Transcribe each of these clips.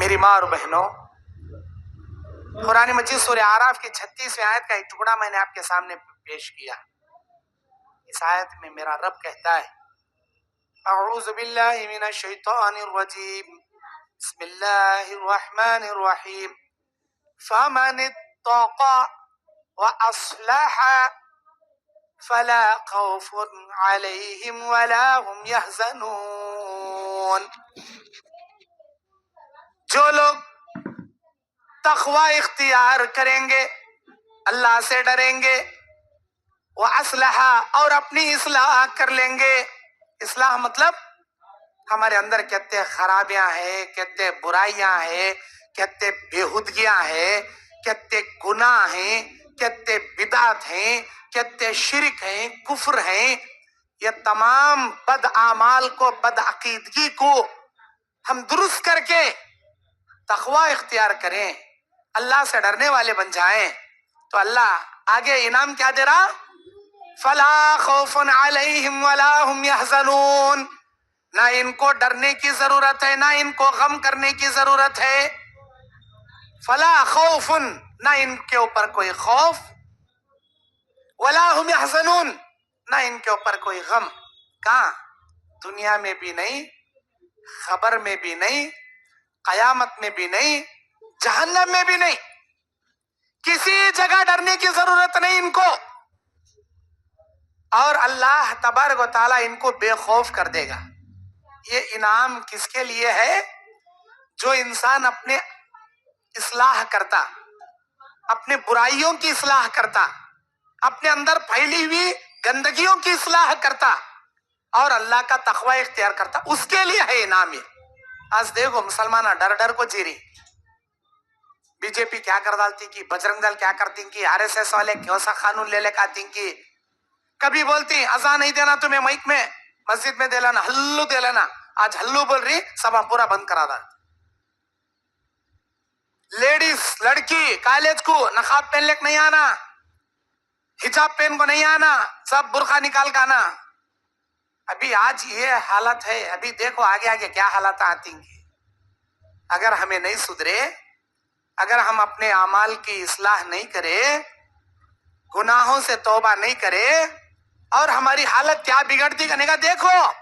میری ماں اور بہنوں، قرآن مجید سورہ اعراف کی 36ویں آیت کا ایک ٹکڑا میں نے آپ کے سامنے پیش کیا۔ اس آیت میں میرا رب کہتا ہے اعوذ باللہ من الشیطان الرجیم بسم اللہ الرحمن الرحیم فمن اتقى واصلح فلا خوف علیہم ولا هم يحزنون۔ جو لوگ تقوی اختیار کریں گے، اللہ سے ڈریں گے، وہ اسلحہ اور اپنی اصلاح کر لیں گے۔ اصلاح مطلب ہمارے اندر کتنے خرابیاں ہیں، کتنے برائیاں ہیں، کتنے بےہودگیاں ہیں، کتنے گناہ ہیں، کتنے بدعت ہیں، کتنے شرک ہیں، کفر ہیں، یہ تمام بد اعمال کو، بد عقیدگی کو ہم درست کر کے تقوی اختیار کریں، اللہ سے ڈرنے والے بن جائیں، تو اللہ آگے انعام کیا دے رہا؟ فلا خوف علیہم ولا هم يحزنون۔ نہ ان کو ڈرنے کی ضرورت ہے، نہ ان کو غم کرنے کی ضرورت ہے۔ فلا خوف، نہ ان کے اوپر کوئی خوف، ولا هم يحزنون، نہ ان کے اوپر کوئی غم۔ کہاں؟ دنیا میں بھی نہیں، خبر میں بھی نہیں، قیامت میں بھی نہیں، جہنم میں بھی نہیں، کسی جگہ ڈرنے کی ضرورت نہیں ان کو۔ اور اللہ تبارک و تعالیٰ ان کو بے خوف کر دے گا۔ یہ انعام کس کے لیے ہے؟ جو انسان اپنے اصلاح کرتا، اپنے برائیوں کی اصلاح کرتا، اپنے اندر پھیلی ہوئی گندگیوں کی اصلاح کرتا اور اللہ کا تقوی اختیار کرتا، اس کے لیے ہے انعام یہ۔ آج دیکھو مسلمانہ ڈر ڈر کو جی رہی، بی جے پی کیا کر ڈالتی کی، بجرنگ دل کیا کرتی کی، آر ایس ایس والے کیسا قانون لے کے آتی کی، کبھی بولتی اذان نہیں دینا تمہیں مائک میں، مسجد میں دے لینا، ہلو دے لینا، آج ہلو بول رہی، سبا پورا بند کرا دا۔ لیڈیز، لڑکی کالج کو نقاب پہن لے کے نہیں آنا، حجاب پہن کو نہیں آنا، سب برقع نکال کے آنا۔ ابھی آج یہ حالت ہے، ابھی دیکھو آگے آگے کیا حالات آتی ہیں۔ اگر ہمیں نہیں سدھرے، اگر ہم اپنے اعمال کی اصلاح نہیں کرے، گناہوں سے توبہ نہیں کرے، اور ہماری حالت کیا بگڑتی کرنے کا دیکھو۔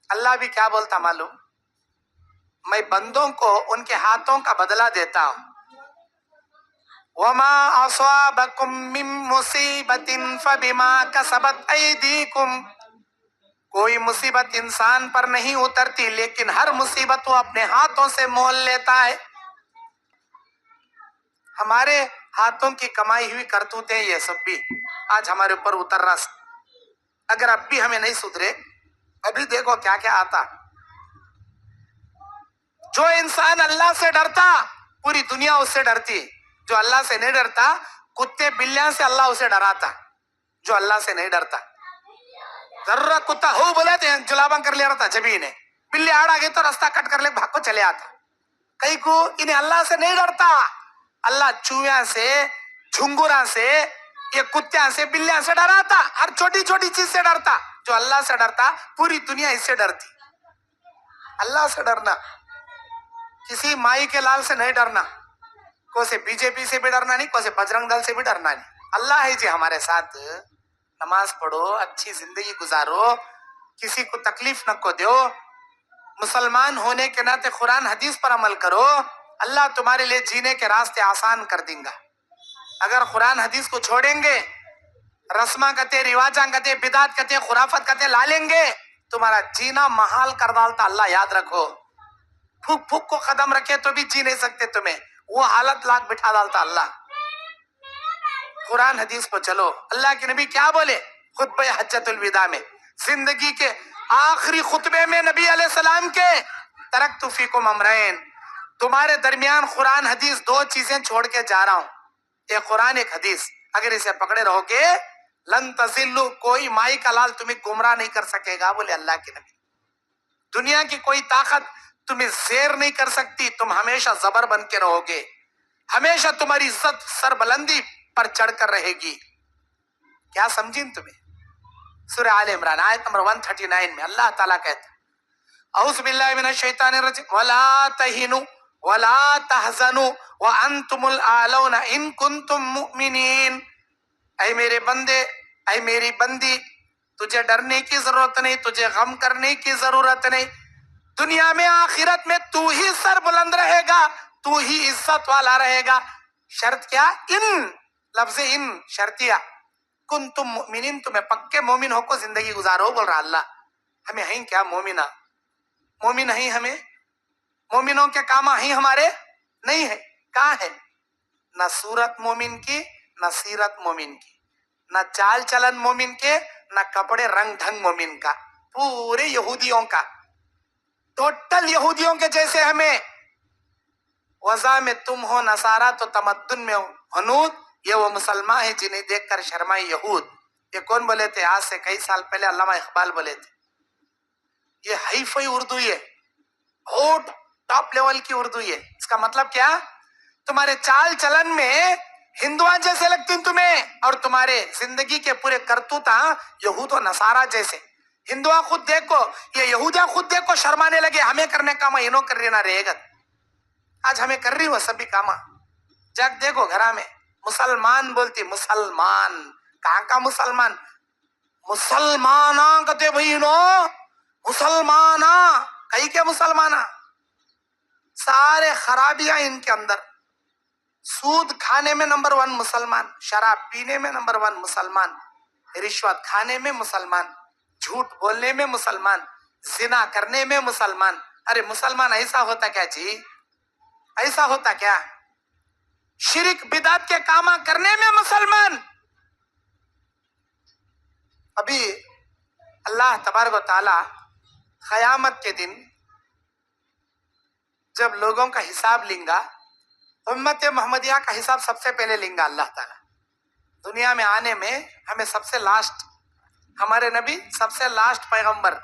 اللہ بھی کیا بولتا معلوم؟ میں بندوں کو ان کے ہاتھوں کا بدلہ دیتا ہوں۔ وَمَا أَصَابَكُم مِّن مُّصِيبَةٍ فَبِمَا كَسَبَتْ أَيْدِيكُمْ۔ کوئی مصیبت انسان پر نہیں اترتی، لیکن ہر مصیبت وہ اپنے ہاتھوں سے مول لیتا ہے۔ ہمارے ہاتھوں کی کمائی ہوئی کرتوتیں یہ سب بھی آج ہمارے اوپر اتر رہا۔ اگر اب بھی ہمیں نہیں سدھرے، ابھی دیکھو کیا کیا آتا۔ جو انسان اللہ سے ڈرتا، پوری دنیا اس سے ڈرتی۔ جو اللہ سے نہیں ڈرتا، کتے بلیاں سے اللہ اسے ڈراتا۔ جو اللہ سے نہیں ڈرتا، ضرورت کتا ہو بولے تو جلاباں کر لیا رہتا، جبھی انہیں بلی آڑ آگے تو راستہ کٹ کر لے بھاگ کو چلے آتا۔ کئی کو انہیں اللہ سے نہیں ڈرتا، اللہ چوہیاں سے، جھنگوراں سے، یہ کتیاں سے، بلیاں سے ڈراتا، ہر چھوٹی چھوٹی چیز سے ڈرتا۔ جو اللہ سے ڈرتا، پوری دنیا اس سے ڈرتی۔ اللہ سے ڈرنا، کسی مائی کے لال سے نہیں ڈرنا، کوئی سے بی جے پی سے بھی ڈرنا نہیں، کوئی سے بجرنگ دل سے بھی ڈرنا نہیں۔ اللہ ہے جی ہمارے ساتھ، نماز پڑھو، اچھی زندگی گزارو، کسی کو تکلیف نہ کو دیو، مسلمان ہونے کے ناطے قرآن حدیث پر عمل کرو، اللہ تمہارے لیے جینے کے راستے آسان کر دیں گا۔ اگر قرآن حدیث کو چھوڑیں گے، رسماں کہتے، رواجاں کہتے، بدعت کہتے، خرافت کہتے لا لیں گے، تمہارا جینا محال کر ڈالتا۔ اللہ یاد رکھو، پھوک پھوک کو قدم رکھے تو بھی جی نہیں سکتے تمہیں، وہ حالت لاکھ بٹھا ڈالتا اللہ۔ قرآن حدیث کو چلو۔ اللہ کے نبی کیا بولے خطبہ حجۃ الوداع میں، زندگی کے آخری خطبے میں نبی علیہ السلام کے، ترکت فیکم امرین، تمہارے درمیان قرآن حدیث دو چیزیں چھوڑ کے جا رہا ہوں، ایک قرآن ایک حدیث، اگر اسے پکڑے رہو گے لن تضلوا، کوئی مائی کا لال تمہیں گمراہ نہیں کر سکے گا، بولے اللہ کے نبی۔ دنیا کی کوئی طاقت تمہیں زیر نہیں کر سکتی، تم ہمیشہ زبر بن کے رہو گے، ہمیشہ تمہاری عزت سربلندی پر چڑھ کر رہے گی۔ کیا سمجھیں تمہیں؟ سورہ آل عمران آیت نمبر 139 میں اللہ تعالیٰ کہتا اعوذ باللہ من الشیطان الرجیم ولا تہنوا ولا تحزنوا وانتم الاعلون ان کنتم مؤمنین. اے میرے بندے، اے میری بندی، تجھے ڈرنے کی ضرورت نہیں، تجھے غم کرنے کی ضرورت نہیں. دنیا میں آخرت میں تو ہی سر بلند رہے گا، تو ہی عزت والا رہے گا. شرط کیا؟ ان، لفظ ان شرطیہ. کن تم مؤمنین، تمہیں پکے مومن ہو کو زندگی گزارو، بول رہا اللہ. ہمیں ہیں کیا مومنہ؟ مومن ہیں ہمیں؟ مومنوں کے کام ہیں ہمارے؟ نہیں ہے. کہاں ہے؟ نہ صورت مومن کی، نہ سیرت مومن کی، نہ چال چلن مومن کے، نہ کپڑے رنگ ڈھنگ مومن کا. پورے یہودیوں کا، ٹوٹل یہودیوں کے جیسے ہمیں. وضع میں تم ہو نصارہ تو تمدن میں ہنود. یہ وہ مسلمان ہیں جنہیں دیکھ کر شرمائے یہود. یہ کون بولے تھے؟ آج سے کئی سال پہلے علامہ اقبال بولے تھے. یہ ہائی فائی اردو، یہ بہت ٹاپ لیول کی اردو. یہ اس کا مطلب کیا؟ تمہارے چال چلن میں ہندوان جیسے لگتی ہیں تمہیں، اور تمہارے زندگی کے پورے کرتوت یہود و نصارہ جیسے. ہندوان خود دیکھو، یہ یہودیاں خود دیکھو شرمانے لگے. ہمیں کرنے کا انہوں کر رہی نہ رہے گا. آج ہمیں کر رہی وہ سبھی کاما. جگ دیکھو گھرا میں مسلمان بولتی. مسلمان کہاں کا مسلمان؟ مسلمانہ کہتے بھائی نو، مسلمانہ کئی کے مسلمانہ. سارے خرابیاں ان کے اندر. سود کھانے میں نمبر 1 مسلمان، شراب پینے میں نمبر 1 مسلمان، رشوت کھانے میں مسلمان، جھوٹ بولنے میں مسلمان، زنا کرنے میں مسلمان. ارے مسلمان ایسا ہوتا کیا جی؟ ایسا ہوتا کیا؟ شرک بدعت کے کام کرنے میں مسلمان. ابھی اللہ تبارک و تعالی قیامت کے دن جب لوگوں کا حساب لیں گا، امت محمدیہ کا حساب سب سے پہلے لیں گا اللہ تعالیٰ. دنیا میں آنے میں ہمیں سب سے لاسٹ، ہمارے نبی سب سے لاسٹ پیغمبر،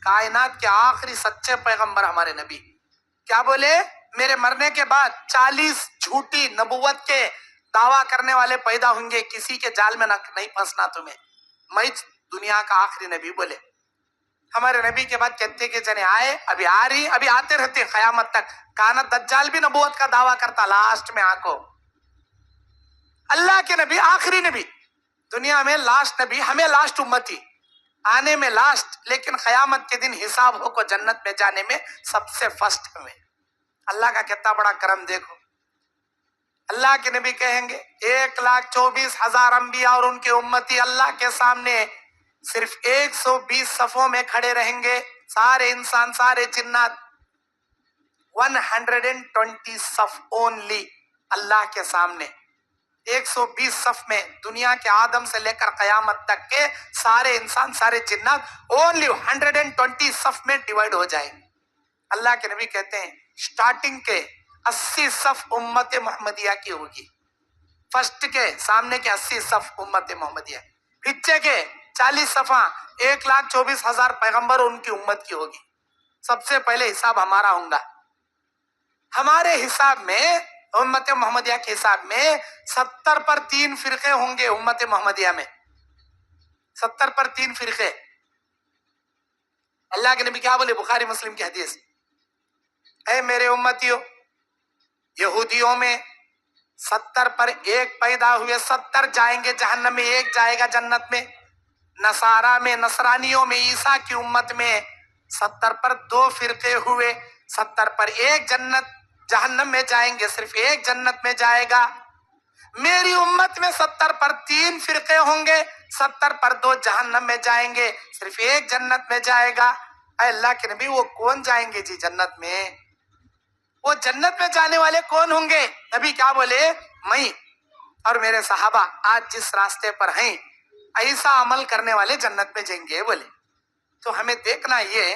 کائنات کے آخری سچے پیغمبر ہمارے نبی کیا بولے؟ میرے مرنے کے بعد 40 جھوٹی نبوت کے دعویٰ کرنے والے پیدا ہوں گے، کسی کے جال میں نہیں پھنسنا تمہیں، میں دنیا کا آخری نبی بولے. ہمارے نبی کے بعد کہتے کہ جنے آئے، ابھی آ رہی، ابھی آتے رہتے قیامت تک. کانا دجال بھی نبوت کا دعویٰ کرتا لاسٹ میں آکو. اللہ کے نبی آخری نبی، دنیا میں لاسٹ نبی، ہمیں لاسٹ امتی، آنے میں لاسٹ، لیکن قیامت کے دن حساب ہو کو جنت میں جانے میں سب سے فرسٹ ہمیں. اللہ کا کتنا بڑا کرم دیکھو. اللہ کے نبی کہیں گے 1,24,000 انبیاء اور ان کے امتی اللہ کے سامنے صرف 120 صفوں میں کھڑے رہیں گے. سارے انسان، سارے جنات 120 صف اونلی اللہ کے سامنے. 120 صف میں دنیا کے آدم سے لے کر قیامت تک کے سارے انسان، سارے جنات اونلی 120 صف میں ڈیوائیڈ ہو جائیں. اللہ کے نبی کہتے ہیں سٹارٹنگ کے 80 صف امت محمدیہ کی ہوگی. فرسٹ کے سامنے کے 80 صف امت محمدیہ، پیچھے کے 40 صفحہ 1,24,000 پیغمبر ان کی امت کی ہوگی. سب سے پہلے حساب ہمارا ہوں گا. ہمارے حساب میں، امت محمدیہ کے حساب میں 70 پر 3 فرقے ہوں گے. امت محمدیہ میں 70 پر 3 فرقے. اللہ کے نبی کیا بولے بخاری مسلم کی حدیث؟ اے میرے امتیوں، یہودیوں میں 70 پر 1 پیدا ہوئے، 70 جائیں گے جہنم میں، 1 جائے گا جنت میں. نصارہ میں، نصرانیوں میں، عیسیٰ کی امت میں 70 پر 2 فرقے ہوئے، 70 پر 1 جہنم میں جائیں گے، صرف 1 جنت میں جائے گا. میری امت میں 70 پر 3 فرقے ہوں گے، 70 پر 2 جہنم میں جائیں گے، صرف 1 جنت میں جائے گا. اے اللہ کے نبی وہ کون جائیں گے جی جنت میں؟ وہ جنت میں جانے والے کون ہوں گے؟ نبی کیا بولے؟ میں اور میرے صحابہ آج جس راستے پر ہیں ایسا عمل کرنے والے جنت میں جائیں گے بولے. تو ہمیں دیکھنا یہ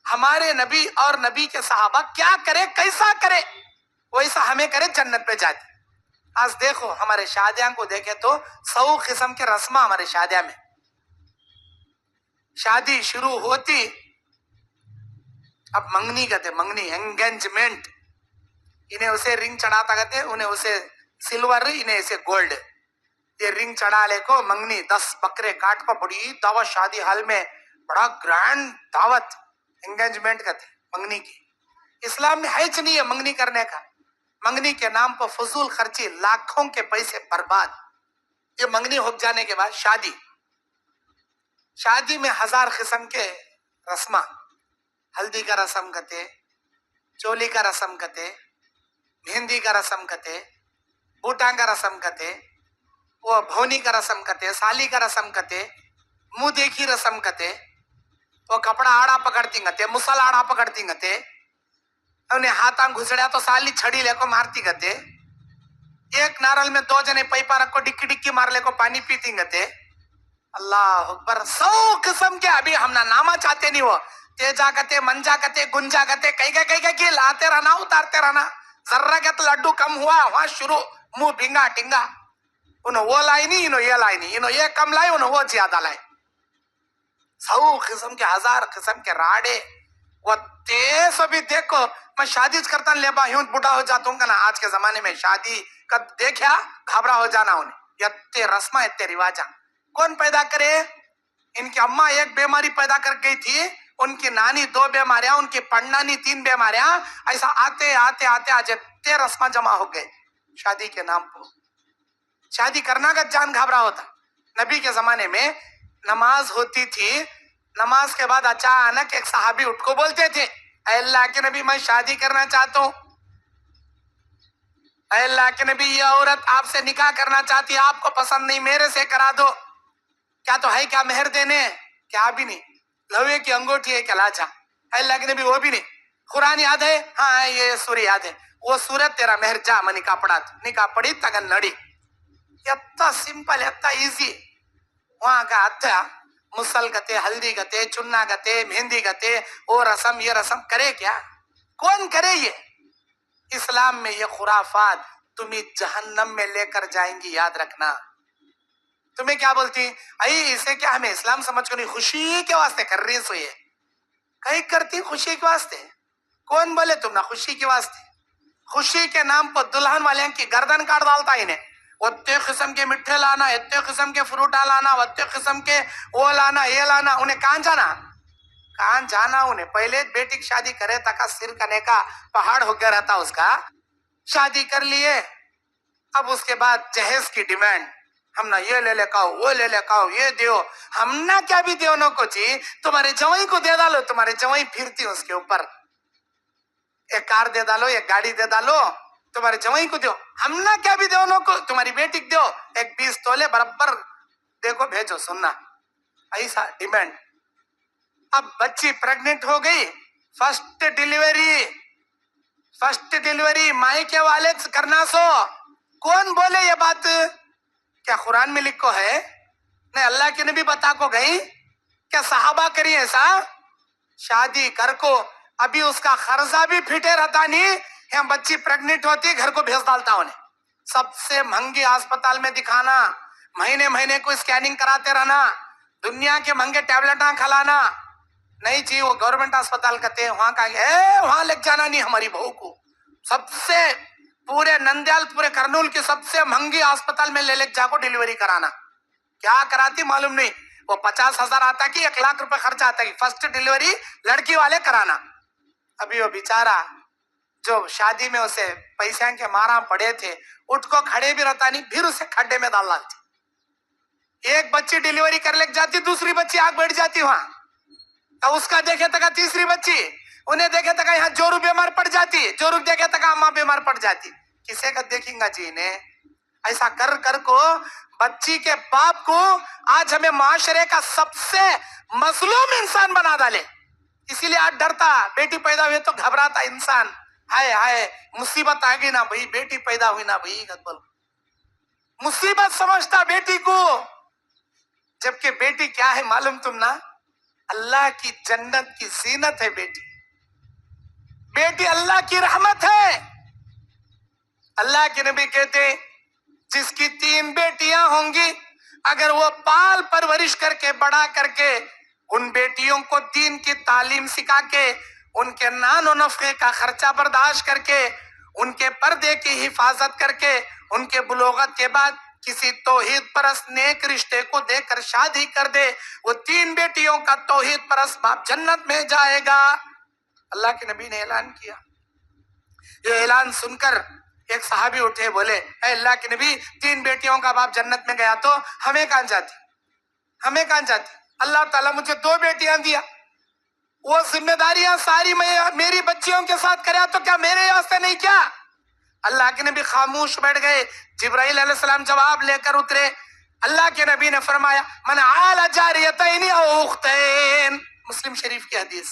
ہمارے نبی اور نبی کے صحابہ کیا کرے، کیسا کرے، ویسا ہمیں کرے، جنت میں جاتے. آج دیکھو ہمارے شادیاں کو دیکھے تو 100 قسم کے رسمہ ہمارے شادیاں میں. شادی شروع ہوتی اب منگنی کہتے، منگنی انگیجمنٹ، انہیں اسے رنگ چڑھاتا کہتے، انہیں اسے سلور، انہیں اسے گولڈ. یہ رنگ چڑھا لے کو منگنی 10 بکرے کاٹ کو بڑی دعوت شادی حال میں، بڑا گرینڈ دعوت انگیجمنٹ کہتے منگنی کی. اسلام میں حج نہیں ہے منگنی کرنے کا. منگنی کے نام پر فضول خرچی، لاکھوں کے پیسے برباد. یہ منگنی ہو جانے کے بعد شادی میں 1000 قسم کے رسمہ، ہلدی کا رسم کتے، چولی کا رسم کتے، مہندی کا رسم کتے، بوٹاں کا رسم کتے، وہ بھونی کا رسم کتے، سالی کا رسم کتے، منہ دیکھی رسم کتے، وہ کپڑا آڑا پکڑتی گتے، مسل آڑا پکڑتی گتے، انہیں ہاتھاں گھسڑیا تو سالی چھڑی لے کو مارتی گتے، ایک نارل میں 2 جنے پیپا رکھ کو ڈکی ڈکی مار لے کو پانی پیتی گتے. اللہ اکبر. 100 قسم کے. ابھی ہم نامہ چاہتے نہیں، وہ تیجا کتے، منجا کتے، گنجا کتے، کئی کی لاتے رہنا اتارتے رہنا. ذرہ کے تو لڈو کم ہوا وہاں شروع منہ بھینگا ٹنگا. انہوں وہ لائی نہیں، انہوں یہ لائی نہیں، انہوں یہ کم لائی، انہوں وہ زیادہ لائی. 100 قسم کے، 1000 قسم کے راڑے. وہ تیس ابھی دیکھو، میں شادی کرتا لے با یوں بڑھا ہو جاتا ہوں کہ نا. آج کے زمانے میں شادی کا دیکھا گھبرا ہو جانا انہیں. یہ رسمہ اتنے رواجہ کون پیدا کرے؟ ان کی اماں ایک بیماری پیدا کر گئی تھی، ان کی نانی 2 بیماریاں، ان کی پڑنانی 3 بیماریاں. ایسا آتے آتے آتے آج اتنے رسمہ جمع ہو گئے شادی کے نام پر. شادی کرنا کا جان گھبرا ہوتا. نبی کے زمانے میں نماز ہوتی تھی، نماز کے بعد اچانک ایک صحابی اٹھ کو بولتے تھے، اے اللہ کے نبی میں شادی کرنا چاہتا ہوں. اے اللہ کے نبی یہ عورت آپ سے نکاح کرنا چاہتی ہے، آپ کو پسند نہیں، میرے سے کرا دو. کیا تو ہے کیا مہر دینے؟ کیا بھی نہیں. لوہے کی انگوٹھی ہے کیا لاچا؟ اے اللہ کے نبی وہ بھی نہیں. قرآن یاد ہے؟ ہاں یہ سورہ یاد ہے. وہ سورت تیرا مہر جا میں نکاح پڑا. نکاح پڑی تگن نڑی. اتنا سمپل، اتنا ایزی. وہاں کا اتھا مسل گتے، ہلدی گتے، چننا گتے، مہندی گتے، وہ رسم یہ رسم کرے کیا؟ کون کرے یہ؟ اسلام میں یہ خرافات تمہیں جہنم میں لے کر جائیں گی، یاد رکھنا. تمہیں کیا بولتی ائی اسے کیا ہمیں اسلام سمجھ کو نہیں، خوشی کے واسطے کر رہی سو. یہ کہیں کرتی خوشی کے واسطے؟ کون بولے تم نہ خوشی کے واسطے؟ خوشی کے نام پر دلہن والے کی گردن کاٹ ڈالتا انہیں. اتنے قسم کے مٹھے لانا، اتنے قسم کے فروٹا لانا، اتنے قسم کے وہ لانا یہ لانا. انہیں کہاں جانا؟ کہاں جانا انہیں؟ پہلے بیٹی کی شادی کرے تک سر کنے کا پہاڑ ہو گیا رہتا اس کا. شادی کر لیے، اب اس کے بعد جہیز کی ڈیمانڈ. ہم نہ یہ لے لے کاؤ، وہ لے لے کاؤ، یہ دیو. ہم نہ کیا بھی دیو نو کو چی، تمہارے جوائی کو دے ڈالو. تمہارے جوائی پھرتی اس کے اوپر. ایک کار دے ڈالو، ایک گاڑی دے ڈالو، تمہارے جوائی کو دیو. ہم نہ کیا بھی دیو نو کو، تمہاری بیٹی کو دیو. ایک 20 تولے برابر دیکھو بھیجو. سننا ایسا ڈیمانڈ. اب بچی پریگننٹ ہو گئی، فرسٹ ڈیلیوری مائی کے والد کرنا سو. کون بولے یہ بات؟ کیا قرآن میں لکھو ہے؟ نہیں اللہ کے نبی بتا کو گئی؟ کیا صحابہ کری ایسا؟ شادی کر کو ابھی اس کا خرچہ بھی پھٹے رہتا نہیں، ہم بچی پریگننٹ ہوتی گھر کو بھیج ڈالتا انہیں. سب سے مہنگی اسپتال میں دکھانا، مہینے کو اسکیننگ کراتے رہنا، دنیا کے مہنگے ٹیبلٹاں کھلانا. نہیں جی وہ گورنمنٹ اسپتال کہتے ہیں، وہاں کا وہاں لگ جانا نہیں ہماری بہو کو. سب سے پورے نندیال پورے کرنول کی سب سے مہنگی اسپتال میں لے جا کو ڈیلیوری کرانا. کیا کراتی معلوم نہیں، وہ 50,000 آتا کہ 1,00,000 روپے خرچ آتا ہے فرسٹ ڈیلیوری لڑکی والے کرانا. ابھی وہ بیچارہ جو شادی میں اسے پیسے کے مارا پڑے تھے، اٹھ کو کھڑے بھی رہتا نہیں، پھر اسے کھڈے میں ڈال ڈالتی. ایک بچی ڈیلیوری کر لے جاتی، دوسری بچی آگ بیٹھ جاتی وہاں. اس کا دیکھے تک تیسری بچی، انہیں دیکھے تک یہاں جورو بیمار پڑ جاتی، جورو دیکھے تک اماں بیمار پڑ جاتی. کسے کا دیکھیں گا جی انہیں؟ ایسا کر کر کو بچی کے باپ کو آج ہمیں معاشرے کا سب سے مظلوم انسان بنا ڈالے. اسی لیے آج ڈرتا، بیٹی پیدا ہوئی تو گھبراتا انسان. ہائے مصیبت آ گئی نا بھائی، بیٹی پیدا ہوئی نا بھائی، مصیبت سمجھتا بیٹی کو. جبکہ بیٹی کیا ہے معلوم تم نا؟ اللہ کی جنت کی زینت ہے بیٹی. بیٹی اللہ کی رحمت ہے. اللہ کے نبی کہتے جس کی 3 بیٹیاں ہوں گی، اگر وہ پال پرورش کر کے بڑا کر کے ان بیٹیوں کو دین کی تعلیم سکھا کے، ان کے نان و نفقے کا خرچہ برداشت کر کے، ان کے پردے کی حفاظت کر کے، ان کے بلوغت کے بعد کسی توحید پرست نیک رشتے کو دے کر شادی کر دے، وہ 3 بیٹیوں کا توحید پرست باپ جنت میں جائے گا. اللہ کے نبی نے اعلان کیا. یہ اعلان سن کر ایک صحابی اٹھے، بولے اے اللہ کے نبی، 3 بیٹیوں کا باپ جنت میں گیا تو ہمیں کہاں جاتی، ہمیں کہاں جاتی؟ اللہ تعالیٰ مجھے 2 بیٹیاں دیا، وہ ذمہ داریاں ساری میری بچیوں کے ساتھ کریا تو کیا میرے واسطے نہیں کیا؟ اللہ کے نبی خاموش بیٹھ گئے۔ جبرائیل علیہ السلام جواب لے کر اترے۔ اللہ کے نبی نے فرمایا من عال جاریتین او اختین، مسلم شریف کی حدیث،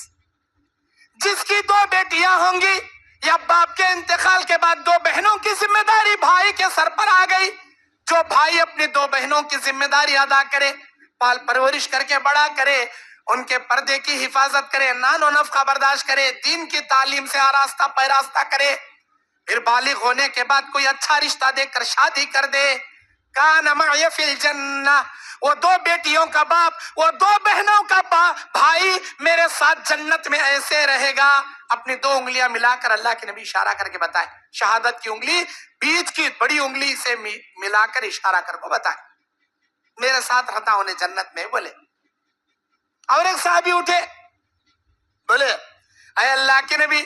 جس کی 2 بیٹیاں ہوں گی یا باپ کے انتقال کے بعد 2 بہنوں کی ذمہ داری بھائی کے سر پر آ گئی، جو بھائی اپنی 2 بہنوں کی ذمہ داری ادا کرے، پال پرورش کر کے بڑا کرے، ان کے پردے کی حفاظت کرے، نان و نفقہ برداشت کرے، دین کی تعلیم سے آراستہ پیراستہ کرے، پھر بالغ ہونے کے بعد کوئی اچھا رشتہ دے کر شادی کر دے، کان معی فی الجنہ، وہ 2 بیٹیوں کا باپ، وہ 2 بہنوں کا بھائی میرے ساتھ جنت میں ایسے رہے گا۔ اپنی 2 انگلیاں ملا کر اللہ کے نبی اشارہ کر کے بتائے، شہادت کی انگلی بیچ کی بڑی انگلی سے ملا کر اشارہ کر کو بتائے، میرے ساتھ رہتا انہیں جنت میں، بولے۔ اور ایک صحابی اٹھے، بولے اے اللہ کے نبی،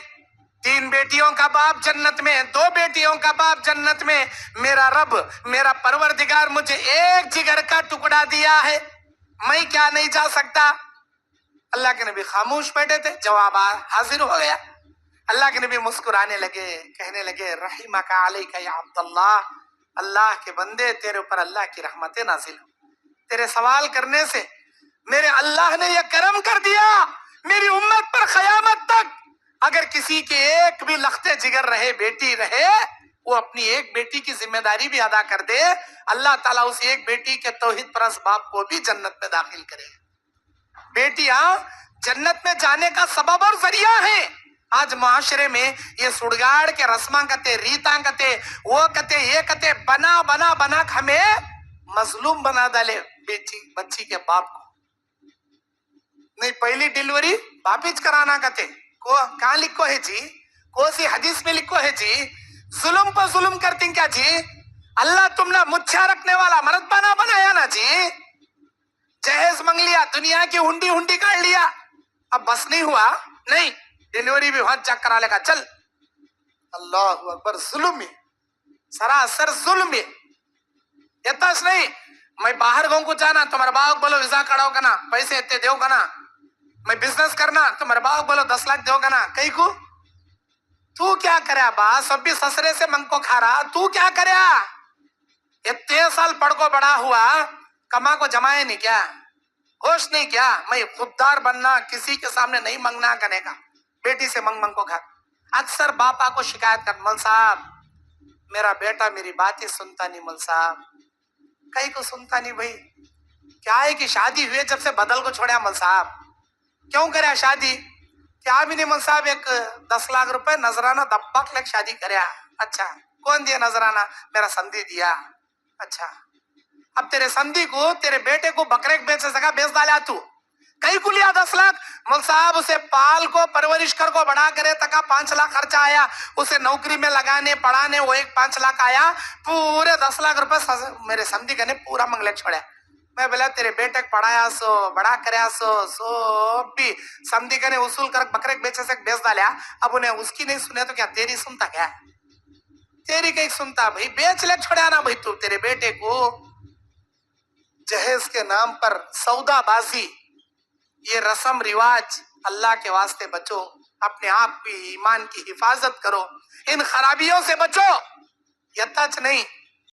3 بیٹیوں کا باپ جنت میں، 2 بیٹیوں کا باپ جنت میں، میرا رب، میرا پروردگار مجھے ایک جگر کا ٹکڑا دیا ہے، میں کیا نہیں جا سکتا؟ اللہ کے نبی خاموش بیٹھے تھے، جواب حاضر ہو گیا۔ اللہ کے نبی مسکرانے لگے، کہنے لگے رحمک علیک یا عبداللہ، اللہ کے بندے تیرے اوپر اللہ کی رحمتیں نازل ہو، تیرے سوال کرنے سے میرے اللہ نے یہ کرم کر دیا، میری امت پر قیامت تک اگر کسی کے ایک بھی لختے جگر رہے، بیٹی رہے، وہ اپنی ایک بیٹی کی ذمہ داری بھی ادا کر دے، اللہ تعالیٰ اس ایک بیٹی کے توحید پرست باپ کو بھی جنت میں داخل کرے۔ بیٹیاں جنت میں جانے کا سبب اور ذریعہ ہیں۔ آج معاشرے میں یہ سڑگاڑ کے رسماں کہتے، ریتاں کہتے، وہ کہتے، یہ کہتے، بنا بنا بنا ہمیں مظلوم بنا ڈالے بچی کے باپ کو۔ نہیں، پہلی ڈیلیوری واپس کرانا کہتے، کہاں لکھو ہے جی؟ کون سی حدیث میں لکھو ہے جی؟ ظلم پر ظلم کرتے کیا جی؟ اللہ تم نے مچھا رکھنے والا مرد بنا بنایا نا جی، جہیز منگ لیا، دنیا کی ہنڈی ہنڈی کر لیا، اب بس نہیں ہوا، نہیں ڈیلیوری بھی وہاں چیک کرا لے گا، چل۔ اللہ اکبر، ظلم ہے، سراسر ظلم ہے۔ اتنا نہیں، میں باہر گاؤں کو جانا تو میرے باپ بولو ویزا کڑاؤ کا نا، پیسے اتنے دیو کا نا، میں بزنس کرنا تو میرے باپ بولو 10 لاکھ دیو کا نا، کئی کو تو کیا کریا با؟ سب بھی سسرے سے منگ کو کھا رہا، تو کیا کریا؟ اتنے سال پڑھ کو بڑا ہوا، کما کو جمائے نہیں کیا؟ ہوش نہیں کیا؟ میں خوددار بننا، کسی کے سامنے نہیں منگنا کرنے کا، بیٹی سے منگ کو کھا۔ اکثر باپا کو شکایت کر، مول صاحب میرا بیٹا میری باتیں سنتا نہیں، مول صاحب کئی کو سنتا نہیں۔ بھائی کیا ہے کہ شادی ہوئے جب سے بدل کو چھوڑیا مول صاحب، کیوں کریا شادی؟ کیا بھی نہیں مول صاحب، ایک 10 لاکھ روپے نذرانہ دبک لگ شادی کریا۔ اچھا کون دیا نذرانہ؟ میرا سندھی دیا۔ اچھا اب تیرے سندھی کو، تیرے بیٹے کو بکرے بیچ سکا، بیچ ڈالا تو، کئی کو لیا 10 لاکھ؟ مول صاحب اسے پال کو پرورش کر کو بڑا کرے تکا 5 لاکھ خرچہ آیا، اسے نوکری میں لگانے پڑھانے وہ ایک 5 لاکھ آیا، پورے 10 لاکھ روپے میرے سندھی کنے پورا منگلے چھوڑیا۔ میں بولا تیرے بیٹے کو پڑھایا سو، بڑا کریا سو بھی سمدھی کنے اصول کر بکرے بیچے سے بیچ ڈالیا، اب انہیں اس کی نہیں سنے تو کیا تیری سنتا؟ کیا تیری کہیں سنتا؟ بھائی بیچ لے چھوڑیا نا بھائی تو تیرے بیٹے کو۔ جہیز کے نام پر سودا بازی، یہ رسم رواج، اللہ کے واسطے بچو، اپنے آپ کی ایمان کی حفاظت کرو، ان خرابیوں سے بچو۔ یہ تچ نہیں